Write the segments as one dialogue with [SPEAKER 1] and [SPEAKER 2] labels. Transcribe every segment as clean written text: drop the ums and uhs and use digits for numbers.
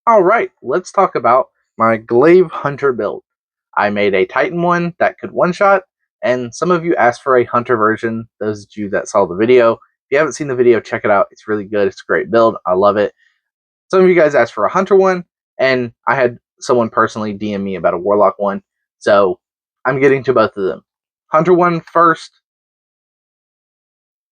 [SPEAKER 1] Alright, let's talk about my Glaive Hunter build. I made a Titan one that could one-shot, and some of you asked for a Hunter version, those of you that saw the video. If you haven't seen the video, check it out. It's really good. It's a great build. I love it. Some of you guys asked for a Hunter one, and I had someone personally DM me about a Warlock one, so I'm getting to both of them. Hunter one first,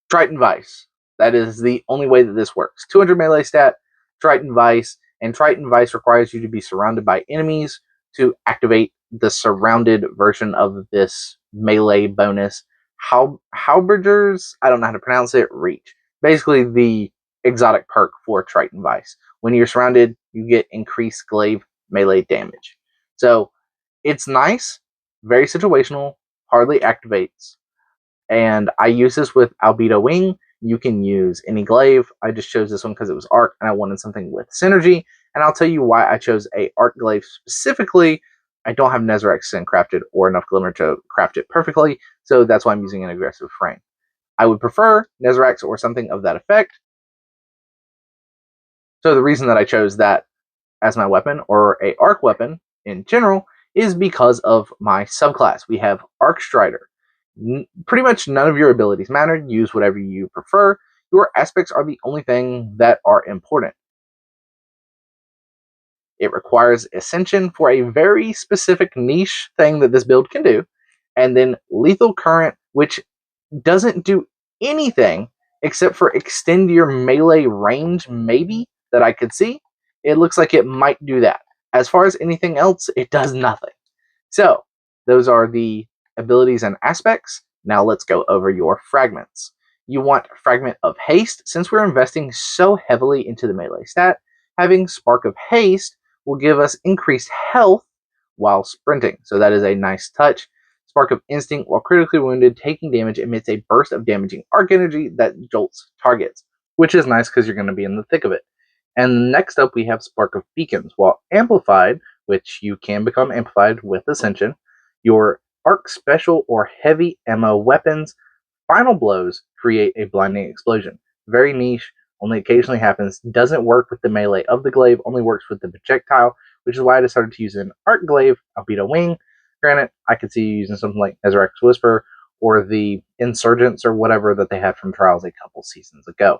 [SPEAKER 1] Triton Vice. That is the only way that this works. 200 melee stat, Triton Vice, and Triton Vice requires you to be surrounded by enemies to activate the surrounded version of this melee bonus. Halberger's, I don't know how to pronounce it, reach. Basically the exotic perk for Triton Vice. When you're surrounded, you get increased glaive melee damage. So it's nice, very situational, hardly activates, and I use this with Albedo Wing. You can use any glaive. I just chose this one because it was arc and I wanted something with synergy. And I'll tell you why I chose a arc glaive specifically. I don't have Nezarec Sin crafted or enough Glimmer to craft it perfectly, so that's why I'm using an aggressive frame. I would prefer Nezarax or something of that effect. So the reason that I chose that as my weapon, or a arc weapon in general, is because of my subclass. We have Arc Strider. Pretty much none of your abilities matter. Use whatever you prefer. Your aspects are the only thing that are important. It requires Ascension for a very specific niche thing that this build can do. And then Lethal Current, which doesn't do anything except for extend your melee range, maybe, that I could see. It looks like it might do that. As far as anything else, it does nothing. So, those are the abilities and aspects. Now let's go over your fragments. You want Fragment of Haste. Since we're investing so heavily into the melee stat, having Spark of Haste will give us increased health while sprinting. So that is a nice touch. Spark of Instinct, while critically wounded, taking damage, emits a burst of damaging arc energy that jolts targets, which is nice because you're going to be in the thick of it. And next up, we have Spark of Beacons. While amplified, which you can become amplified with Ascension, your arc special or heavy ammo weapons, final blows create a blinding explosion. Very niche, only occasionally happens, doesn't work with the melee of the glaive, only works with the projectile, which is why I decided to use an arc glaive, Albedo Wing. Granted, I could see you using something like Nezarec Whisper or the Insurgents or whatever that they had from Trials a couple seasons ago.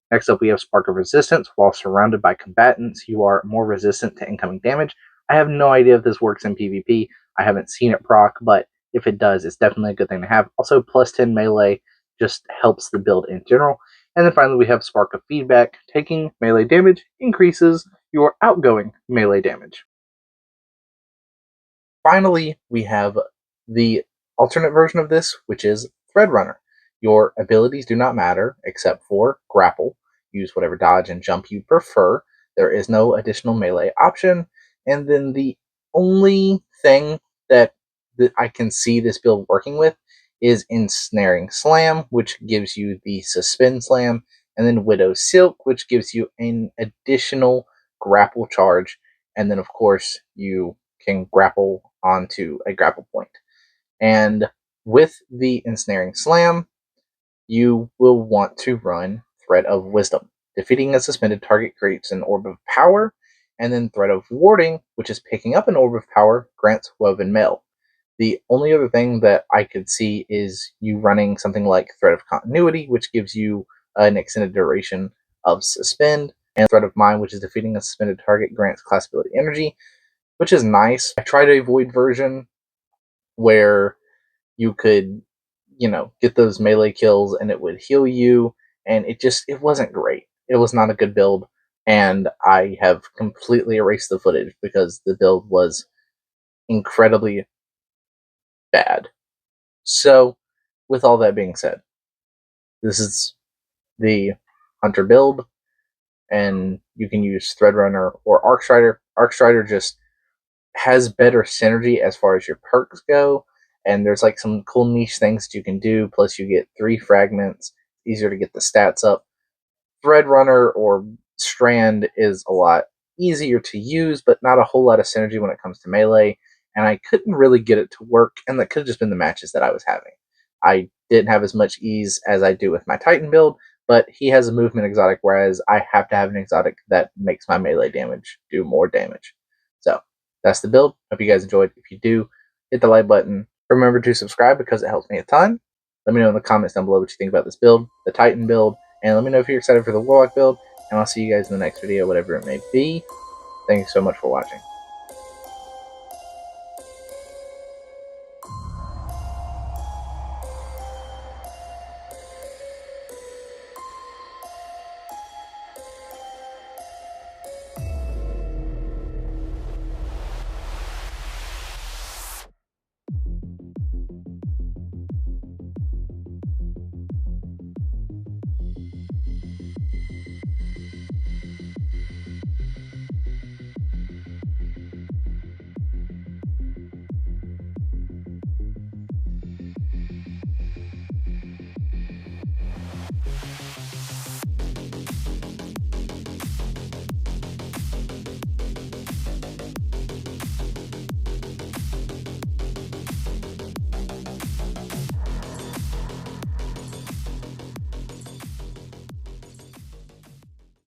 [SPEAKER 1] Next up, we have Spark of Resistance. While surrounded by combatants, you are more resistant to incoming damage. I have no idea if this works in PvP. I haven't seen it proc, but if it does, it's definitely a good thing to have. Also, plus 10 melee just helps the build in general. And then finally, we have Spark of Feedback. Taking melee damage increases your outgoing melee damage. Finally, we have the alternate version of this, which is Thread Runner. Your abilities do not matter except for grapple. Use whatever dodge and jump you prefer. There is no additional melee option. And then the only thing that I can see this build working with is Ensnaring Slam, which gives you the Suspend Slam, and then Widow Silk, which gives you an additional grapple charge. And then, of course, you can grapple onto a grapple point. And with the Ensnaring Slam, you will want to run Thread of Wisdom. Defeating a suspended target creates an Orb of Power, and then Thread of Warding, which is picking up an Orb of Power, grants Woven Mail. The only other thing that I could see is you running something like Thread of Continuity, which gives you an extended duration of Suspend, and Thread of Mind, which is defeating a suspended target, grants Class Ability Energy, which is nice. I tried a Void version where you could, get those melee kills and it would heal you, and it wasn't great. It was not a good build, and I have completely erased the footage because the build was incredibly bad. So, with all that being said, this is the Hunter build, and you can use Threadrunner or Arc Strider. Arc Strider just has better synergy as far as your perks go, and there's like some cool niche things that you can do, plus you get 3 fragments, easier to get the stats up. Threadrunner or Strand is a lot easier to use, but not a whole lot of synergy when it comes to melee, and I couldn't really get it to work, and that could have just been the matches that I was having. I didn't have as much ease as I do with my Titan build, but he has a movement exotic, whereas I have to have an exotic that makes my melee damage do more damage. So that's the build. Hope you guys enjoyed. If you do, hit the like button. Remember to subscribe because it helps me a ton. Let me know in the comments down below what you think about this build, the Titan build, and let me know if you're excited for the Warlock build. And I'll see you guys in the next video, whatever it may be. Thank you so much for watching.